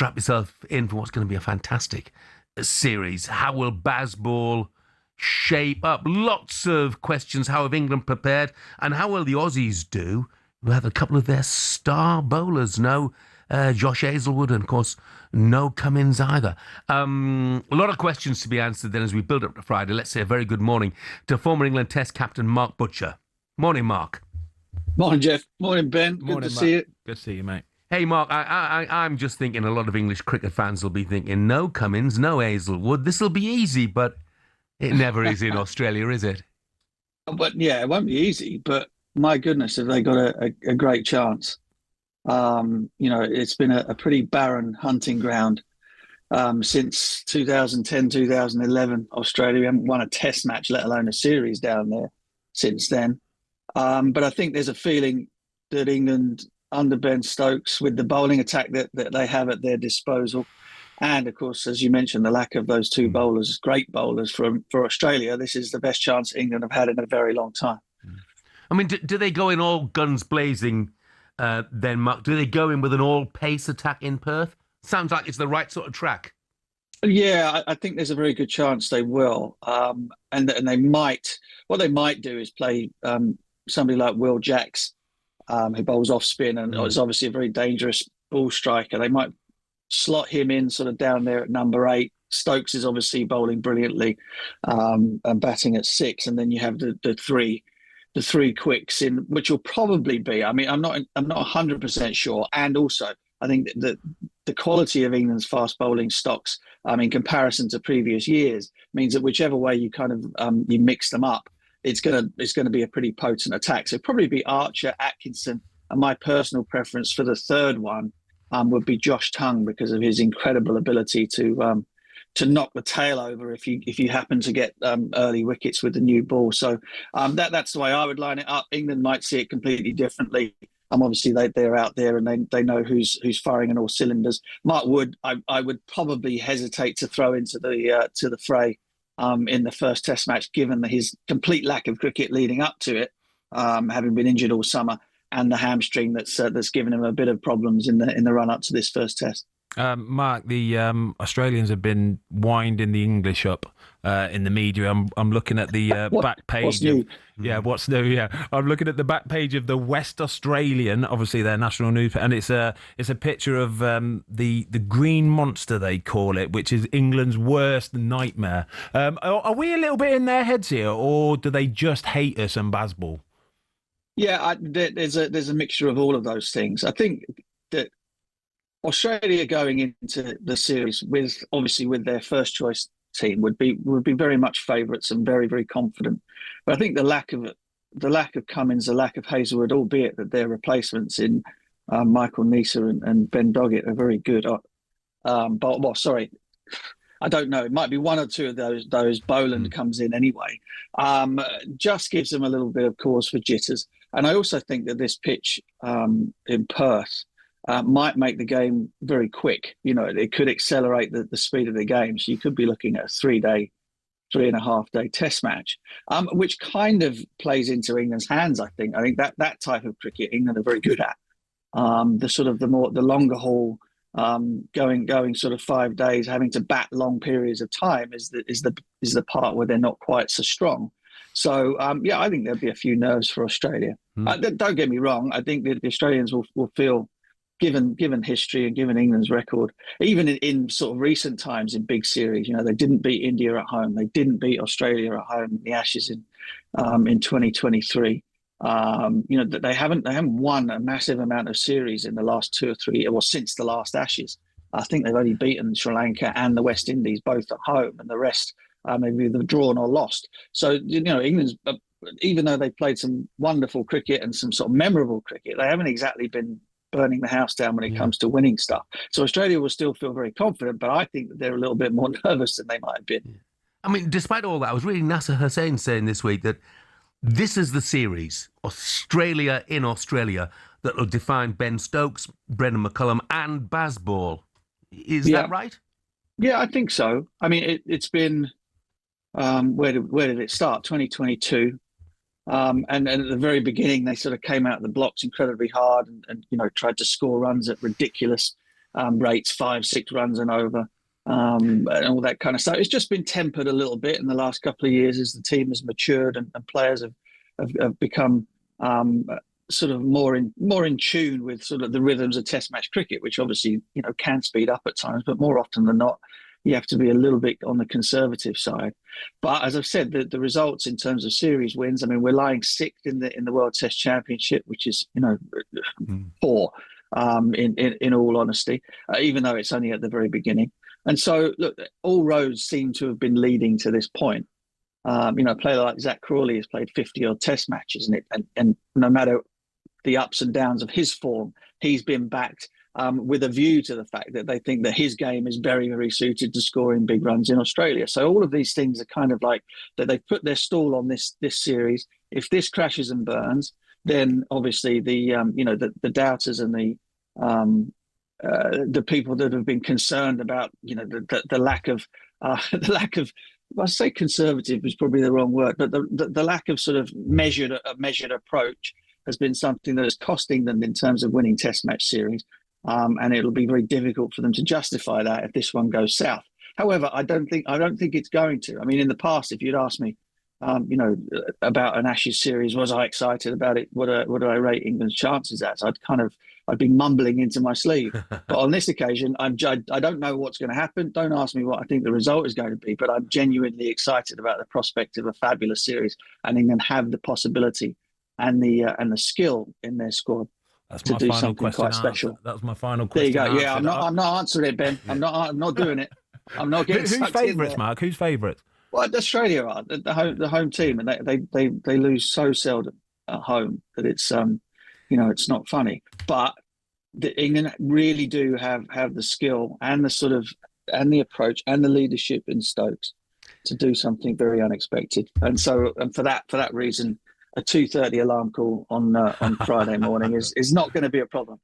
strap yourself in for what's going to be a fantastic series. How will Bazball shape up? Lots of questions. How have England prepared? And how will the Aussies do? We have a couple of their star bowlers. No Josh Hazlewood, and of course, no Cummins either. A lot of questions to be answered then as we build up to Friday. Let's say a very good morning to former England Test captain Mark Butcher. Morning, Mark. Morning, Jeff. Morning, Ben. Good to see you. Good to see you, mate. Hey, Mark, I'm just thinking a lot of English cricket fans will be thinking, no Cummins, no Hazlewood. This will be easy, but it never is in Australia, is it? But yeah, it won't be easy. But my goodness, have they got a great chance? It's been a pretty barren hunting ground since 2010, 2011. Australia, we haven't won a test match, let alone a series down there since then. But I think there's a feeling that England, under Ben Stokes, with the bowling attack that they have at their disposal, and of course, as you mentioned, the lack of those two bowlers, great bowlers for Australia, this is the best chance England have had in a very long time. I mean, do they go in all guns blazing then, Mark? Do they go in with an all-pace attack in Perth? Sounds like it's the right sort of track. Yeah, I think there's a very good chance they will. And they might, what they might do is play somebody like Will Jacks, who bowls off spin and is obviously a very dangerous ball striker. They might slot him in sort of down there at number 8. Stokes is obviously bowling brilliantly and batting at 6. And then you have the three quicks in, which will probably be, I mean, I'm not 100% sure. And also, I think that the quality of England's fast bowling stocks, in comparison to previous years, means that whichever way you kind of you mix them up, it's gonna be a pretty potent attack. So probably be Archer, Atkinson, and my personal preference for the third one would be Josh Tongue, because of his incredible ability to knock the tail over if you happen to get early wickets with the new ball. So that's the way I would line it up. England might see it completely differently. Obviously they're out there and they know who's firing on all cylinders. Mark Wood, I would probably hesitate to throw into the fray in the first Test match, given his complete lack of cricket leading up to it, having been injured all summer, and the hamstring that's given him a bit of problems in the run up to this first Test. Mark, the Australians have been winding the English up in the media. I'm looking at the back page. What's new? What's new? Yeah, I'm looking at the back page of the West Australian, obviously their national news, and it's a picture of the green monster, they call it, which is England's worst nightmare. Are we a little bit in their heads here, or do they just hate us and Bazball? Yeah, there's a mixture of all of those things. I think that Australia going into the series with their first choice team would be very much favourites and very, very confident. But I think the lack of Cummins, the lack of Hazlewood, albeit that their replacements in Michael Neser and Ben Doggett are very good. I don't know. It might be one or two of those. Boland comes in anyway. Just gives them a little bit of cause for jitters. And I also think that this pitch in Perth might make the game very quick. It could accelerate the speed of the game. So you could be looking at a 3.5 day Test match, which kind of plays into England's hands. I think that type of cricket England are very good at. The longer haul, going sort of 5 days, having to bat long periods of time is the part where they're not quite so strong. So I think there'll be a few nerves for Australia. Don't get me wrong. I think that the Australians will feel, given history and given England's record, even in sort of recent times in big series, they didn't beat India at home, they didn't beat Australia at home in the Ashes in 2023. That they haven't won a massive amount of series in the last 2 or 3, or since the last Ashes. I think they've only beaten Sri Lanka and the West Indies both at home, and the rest maybe they've drawn or lost. So England's, even though they played some wonderful cricket and some sort of memorable cricket, they haven't exactly been burning the house down when it comes to winning stuff. So Australia will still feel very confident, but I think that they're a little bit more nervous than they might have been. I mean, despite all that, I was reading Nasser Hussain saying this week that this is the series, Australia in Australia, that will define Ben Stokes, Brendan McCullum and Bazball. Is that right? Yeah, I think so. I mean, it's been, where did it start? 2022. And at the very beginning, they sort of came out of the blocks incredibly hard and tried to score runs at ridiculous rates 5-6 runs and over, and all that kind of stuff. It's just been tempered a little bit in the last couple of years as the team has matured and players have become sort of more in tune with sort of the rhythms of Test match cricket, which obviously can speed up at times, but more often than not, you have to be a little bit on the conservative side. But as I've said, the results in terms of series wins, I mean, we're lying sixth in the World Test Championship, which is poor in all honesty, even though it's only at the very beginning. And so, look, all roads seem to have been leading to this point. A player like Zach Crawley has played 50-odd Test matches, and no matter the ups and downs of his form, he's been backed with a view to the fact that they think that his game is very, very suited to scoring big runs in Australia. So all of these things are kind of like that they've put their stall on this series. If this crashes and burns, then obviously the doubters and the people that have been concerned about the lack of I say conservative is probably the wrong word, but the lack of sort of measured approach has been something that is costing them in terms of winning Test match series. And it'll be very difficult for them to justify that if this one goes south. However, I don't think it's going to. I mean, in the past, if you'd asked me, about an Ashes series, was I excited about it? What do I rate England's chances at? I'd be mumbling into my sleeve. But on this occasion, I don't know what's going to happen. Don't ask me what I think the result is going to be, but I'm genuinely excited about the prospect of a fabulous series, and England have the possibility and the skill in their squad to do something quite special. That was my final question. There you go. Yeah, I'm not answering it, Ben. I'm not doing it. I'm not getting. Who's favourites, Mark? Who's favourites? Well, Australia are the home team, and they lose so seldom at home that it's it's not funny. But the England really do have the skill and the sort of and the approach and the leadership in Stokes to do something very unexpected. And so, for that reason, a 2:30 alarm call on Friday morning is not going to be a problem.